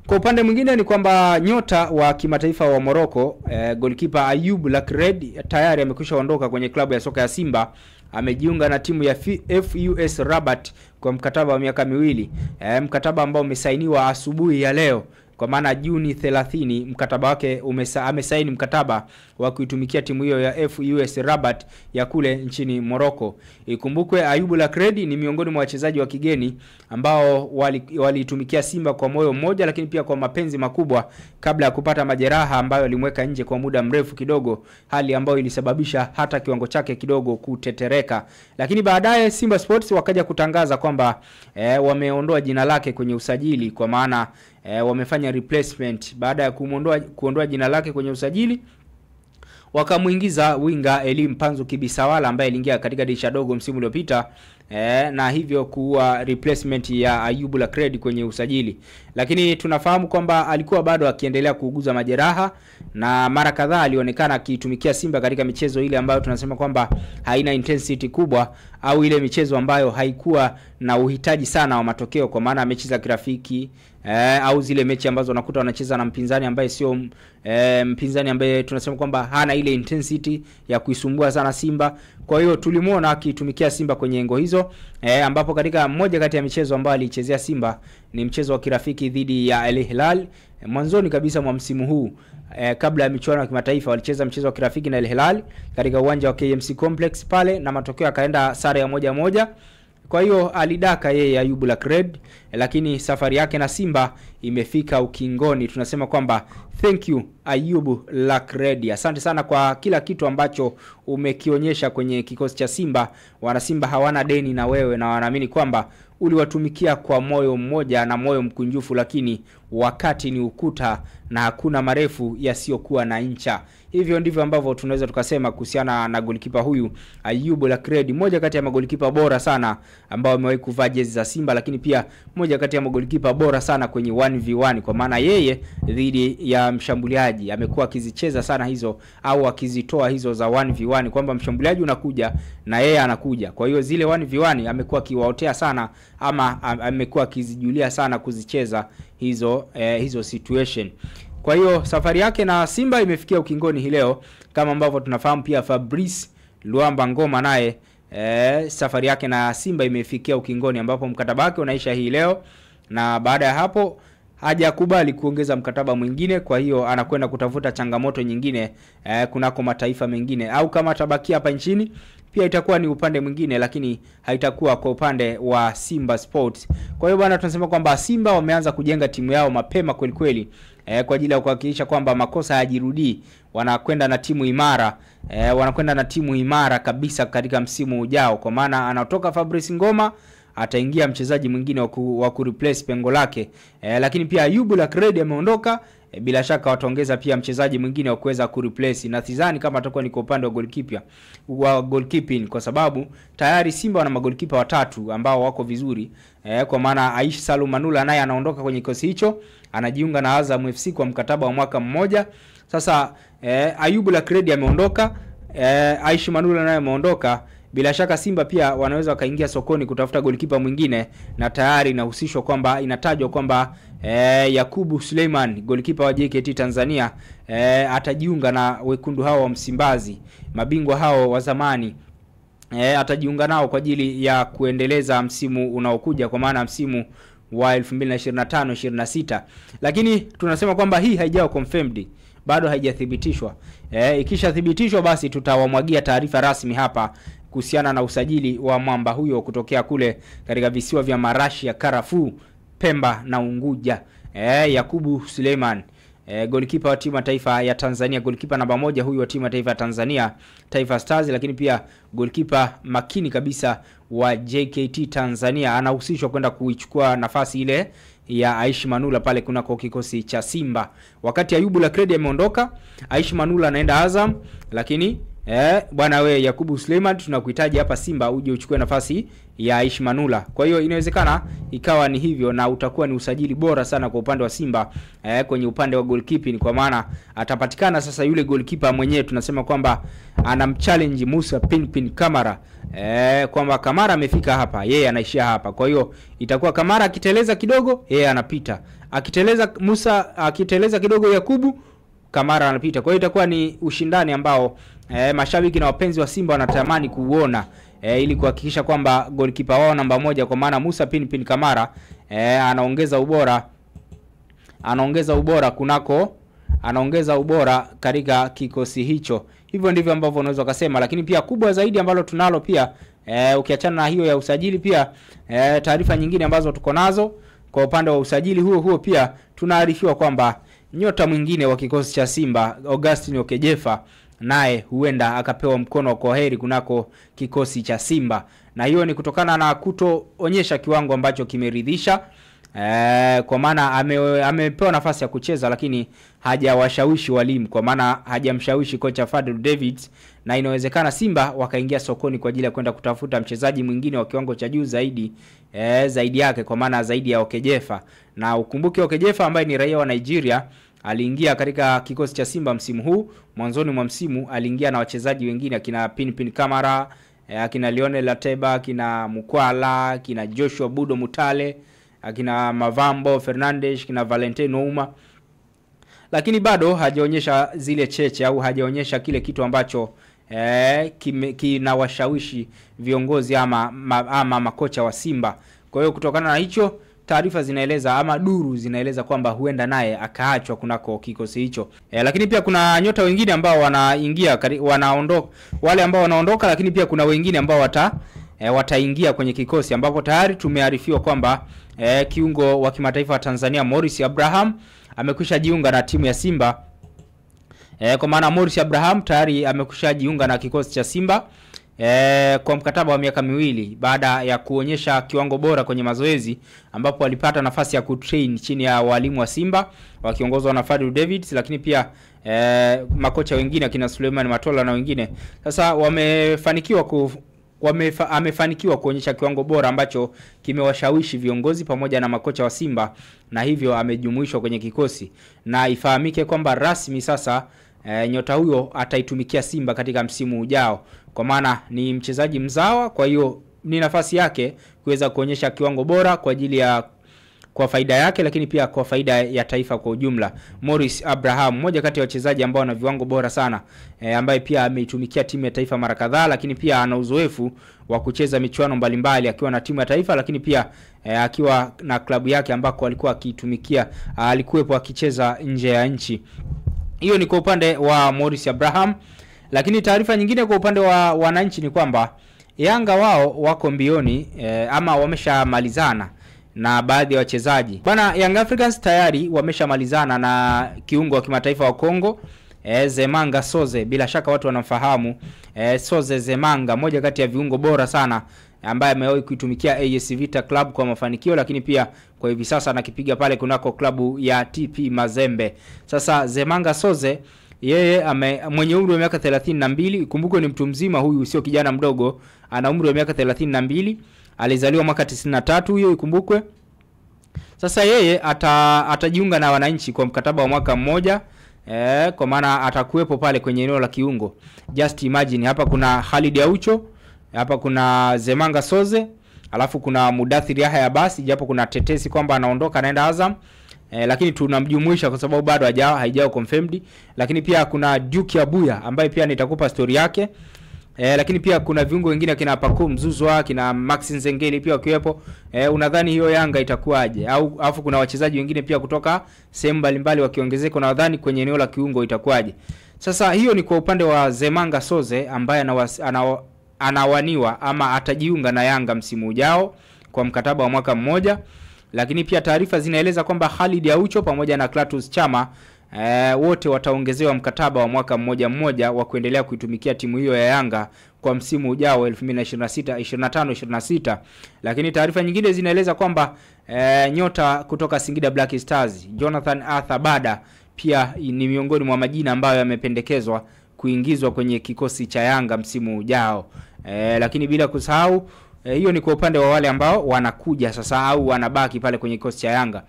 Kwa upande mwingine ni kwamba nyota wa kimataifa wa Morocco, goalkeeper Ayoub Lakred tayari amekwisha ondoka kwenye klabu ya soka ya Simba. Amejiunga na timu ya FUS Rabat kwa mkataba wa miaka 2. Mkataba ambao umesainiwa asubuhi ya leo, kwa maana Juni 30 mkataba wake amesaini mkataba wa kuitumikia timu hiyo ya FUS Rabat ya kule nchini Morocco. Ikumbukwe Ayoub Lakred ni miongoni mwa wachezaji wa kigeni ambao walitumikia Simba kwa moyo mmoja, lakini pia kwa mapenzi makubwa kabla ya kupata majeraha ambayo alimweka nje kwa muda mrefu kidogo, hali ambayo ilisababisha hata kiwango chake kidogo kutetereka. Lakini baadaye Simba Sports wakaja kutangaza kwamba wameondoa jina lake kwenye usajili, kwa maana wamefanya replacement baada ya kuondoa jina lake kwenye usajili. Wakamuingiza winga Elie Mpanzu Kibisawala ambaye aliingia katika dirisha dogo msimu uliopita, na hivyo kuwa replacement ya Ayoub Lakred kwenye usajili. Lakini tunafahamu kwamba alikuwa bado akiendelea kuuguza majeraha, na mara kadhaa alionekana akitumikia Simba katika michezo ile ambayo tunasema kwamba haina intensity kubwa, au ile michezo ambayo haikuwa na uhitaji sana wa matokeo, kwa maana mechi za kirafiki au zile mechi ambazo unakuta wanacheza na mpinzani ambaye sio mpinzani ambaye tunasema kwamba hana ile intensity ya kuisumbua sana Simba. Kwa hiyo tulimuona akitumikia Simba kwenye engo hizo, ambapo katika mmoja kati ya michezo ambayo alichezea Simba ni mchezo wa kirafiki dhidi ya Al Hilal mwanzoni kabisa mwa msimu huu. Kabla ya michuano ya kimataifa walicheza mchezo wa kirafiki na Al Hilal katika uwanja wa KMC Complex pale, na matokeo yakaenda sare ya 1-1. Kwa hiyo alidaka yeye Ayoub Lakred, lakini safari yake na Simba imefika ukingoni. Tunasema kwamba thank you Ayoub Lakred. Asante sana kwa kila kitu ambacho umekionyesha kwenye kikosi cha Simba. Wana Simba hawana deni na wewe, na wanaamini kwamba uliwatumikia kwa moyo mmoja na moyo mkunjufu, lakini wakati ni ukuta na hakuna marefu yasiyokuwa na ncha. Hivyo ndivyo ambavyo tunaweza tukasema kuhusiana na golikipa huyu Ayoub Lakred, moja kati ya magolikipa bora sana ambao wamewahi kuvaa jezi za Simba, lakini pia moja kati ya magolikipa bora sana kwenye 1v1, kwa maana yeye dhidi ya mshambuliaji amekuwa akizicheza sana hizo, au akizitoa hizo za 1v1, kwamba mshambuliaji unakuja na yeye anakuja. Kwa hiyo zile 1v1 amekuwa akiwaotea sana, ama amekuwa akizijulia sana kuzicheza hizo situation. Kwa hiyo safari yake na Simba imefikia ukingoni hii leo, kama ambavyo tunafahamu pia Fabrice Luamba Ngoma naye safari yake na Simba imefikia ukingoni, ambapo mkataba wake unaisha hii leo, na baada ya hapo hajakubali kuongeza mkataba mwingine. Kwa hiyo anakwenda kutafuta changamoto nyingine kunako mataifa mengine, au kama atabakia hapa nchini pia itakuwa ni upande mwingine, lakini haitakuwa kwa upande wa Simba Sports. Kwa hiyo bwana, tunasema kwamba Simba wameanza kujenga timu yao mapema kweli kweli, kwa ajili ya kuhakikisha kwamba makosa hayajirudii. Wanakwenda na timu imara, wanakwenda na timu imara kabisa katika msimu ujao, kwa maana anatoka Fabrice Ngoma, ataingia mchezaji mwingine wa kureplace pengo lake. Lakini pia Ayoub Lakred ameondoka, bila shaka wataongeza pia mchezaji mwingine wa kuweza kureplace, na sidhani kama atakuwa ni kwa upande wa goalkeeping, kwa sababu tayari Simba wana magolikipa watatu ambao wako vizuri, kwa maana Aish Salum Manula naye anaondoka kwenye kikosi hicho, anajiunga na Azam FC kwa mkataba wa mwaka mmoja. Sasa Ayoub Lakred ameondoka, Aish Manula naye ameondoka. Bila shaka Simba pia wanaweza wakaingia sokoni kutafuta golikipa mwingine, na tayari inahusishwa kwamba inatajwa kwamba Yakubu Suleiman, golikipa wa JKT Tanzania, atajiunga na wekundu hao wa Msimbazi, mabingwa hao wa zamani. Atajiunga nao kwa ajili ya kuendeleza msimu unaokuja, kwa maana msimu wa 2025-26. Lakini tunasema kwamba hii haijawa confirmed, bado haijathibitishwa. Ikishathibitishwa basi tutawamwagia taarifa rasmi hapa kuhusiana na usajili wa mwamba huyo kutokea kule katika visiwa vya Marashi ya Karafuu, Pemba na Unguja. Yakubu Suleiman, golikipa wa timu ya taifa ya Tanzania, golikipa namba 1 huyu wa timu ya taifa ya Tanzania, Taifa Stars, lakini pia golikipa makini kabisa wa JKT Tanzania, anahusishwa kwenda kuichukua nafasi ile ya Aish Manula pale kunako kikosi cha Simba. Wakati Ayoub Lakred ameondoka, Aish Manula anaenda Azam, lakini Bwana we Yakubu Suleiman, tunakuhitaji hapa Simba uje uchukue nafasi ya Aishi Manula. Kwa hiyo inawezekana ikawa ni hivyo, na utakuwa ni usajili bora sana kwa upande wa Simba kwenye upande wa goalkeeping, kwa maana atapatikana sasa yule goalkeeper mwenyewe tunasema kwamba anamchallenge Musa Pinpin Kamara. Kwamba Kamara amefika hapa, yeye anaishia hapa. Kwa hiyo itakuwa Kamara akiteleza kidogo, yeye anapita. Akiteleza Musa, akiteleza kidogo Yakubu, Kamara anapita. Kwa hiyo itakuwa ni ushindani ambao mashabiki na wapenzi wa Simba wanatamani kuuona, ili kuhakikisha kwamba goalkeeper wao namba 1 kwa maana Musa Pinpin Kamara anaongeza ubora katika kikosi hicho. Hivyo ndivyo ambavyo unaweza kusema, lakini pia kubwa zaidi ambalo tunalo pia ukiachana na hiyo ya usajili pia taarifa nyingine ambazo tuko nazo kwa upande wa usajili huo pia tunaarifiwa kwamba nyota mwingine wa kikosi cha Simba Augustine Okejefa naye huenda akapewa mkono wa kwaheri kunako kikosi cha Simba, na hiyo ni kutokana na kutoonyesha kiwango ambacho kimeridhisha. Kwa maana amepewa nafasi ya kucheza lakini hajawashawishi walimu, kwa maana hajamshawishi kocha Fadlu Davids, na inawezekana Simba wakaingia sokoni kwa ajili ya kwenda kutafuta mchezaji mwingine wa kiwango cha juu zaidi yake, kwa maana zaidi ya Okejefa. Na ukumbuke Okejefa ambaye ni raia wa Nigeria aliingia katika kikosi cha Simba msimu huu. Mwanzoni mwa msimu aliingia na wachezaji wengine akina Pinpin Kamara, akina Lionel Lateba, akina Mukwala, akina Joshua Budo Mutale, akina Mavambo Fernandes, akina Valentino Uma, lakini bado hajaonyesha zile cheche au hajaonyesha kile kitu ambacho kinawashawishi viongozi ama makocha wa Simba. Kwa hiyo kutokana na hicho, taarifa zinaeleza ama duru zinaeleza kwamba huenda naye akaachwa kunako kikosi hicho. Lakini pia kuna nyota wengine ambao wanaondoka, wale ambao wanaondoka, lakini pia kuna wengine ambao wataingia kwenye kikosi, ambapo tayari tumearifiwa kwamba kiungo wa kimataifa wa Tanzania Morris Abraham amekwisha jiunga na timu ya Simba. Kwa maana Morris Abraham tayari amekwisha jiunga na kikosi cha Simba kwa mkataba wa miaka 2 baada ya kuonyesha kiwango bora kwenye mazoezi, ambapo alipata nafasi ya kutrain chini ya walimu wa Simba wakiongozwa na Fadlu Davids, lakini pia makocha wengine akina Suleiman Matola na wengine. Sasa amefanikiwa kuonyesha kiwango bora ambacho kimewashawishi viongozi pamoja na makocha wa Simba, na hivyo amejumuishwa kwenye kikosi, na ifahamike kwamba rasmi sasa nyota huyo ataitumikia Simba katika msimu ujao, kwa maana ni mchezaji mzawa. Kwa hiyo ni nafasi yake kuweza kuonyesha kiwango bora kwa faida yake, lakini pia kwa faida ya taifa kwa ujumla. Morris Abraham, mmoja kati ya wachezaji ambao wana viwango bora sana, ambaye pia ameitumikia timu ya taifa mara kadhaa, lakini pia ana uzoefu wa kucheza michuano mbalimbali akiwa na timu ya taifa, lakini pia akiwa na klabu yake ambako alikuwa akitumikia, alikuwepo akicheza nje ya nchi. Hiyo ni kwa upande wa Morris Abraham. Lakini taarifa nyingine kwa upande wa wananchi ni kwamba Yanga wao wako mbioni ama wameshamalizana na baadhi ya wachezaji. Bwana, Young Africans tayari wameshamalizana na kiungo wa kimataifa wa Kongo Zemanga Soze. Bila shaka watu wanamfahamu Soze Zemanga, moja kati ya viungo bora sana ambaye amewahi kuitumikia AS Vita Club kwa mafanikio, lakini pia kwa hivi sasa anakipiga pale kunako klabu ya TP Mazembe. Sasa Zemanga Soze yeye mwenye umri wa miaka 32, kumbuko ni mtu mzima huyu, sio kijana mdogo, ana umri wa miaka 32, alizaliwa mwaka 93 huyo ikumbukwe. Sasa yeye atajiunga na wananchi kwa mkataba wa mwaka mmoja, kwa maana atakuwepo pale kwenye eneo la kiungo. Just imagine, hapa kuna Khalid Aucho, hapa kuna Zemanga Soze, alafu kuna Mudathir Yahya basi, japo kuna tetesi kwamba anaondoka anaenda Azam. Lakini tunamjumuisha kwa sababu bado haijao confirmed. Lakini pia kuna Duke Abuya ambaye pia nitakupa story yake. Lakini pia kuna viungo wengine kina Paco Mzuzwa, kina Max Nzengeli pia wakiwepo. Unadhani hiyo Yanga itakuwaje? Alafu kuna wachezaji wengine pia kutoka sehemu mbalimbali wakiongezeka, unadhani kwenye eneo la kiungo itakuwaje? Sasa hiyo ni kwa upande wa Zemanga Soze ambaye anawaniwa ama atajiunga na Yanga msimu ujao kwa mkataba wa mwaka mmoja. Lakini pia taarifa zinaeleza kwamba Khalid Aucho pamoja na Clatous Chama wote wataongezewa mkataba wa mwaka mmoja wa kuendelea kuitumikia timu hiyo ya Yanga kwa msimu ujao 2025-26. Lakini taarifa nyingine zinaeleza kwamba nyota kutoka Singida Black Stars Jonathan Arthur Bada pia ni miongoni mwa majina ambayo yamependekezwa kuingizwa kwenye kikosi cha Yanga msimu ujao. Lakini bila kusahau hiyo ni kwa upande wa wale ambao wanakuja sasa au wanabaki pale kwenye kikosi cha Yanga.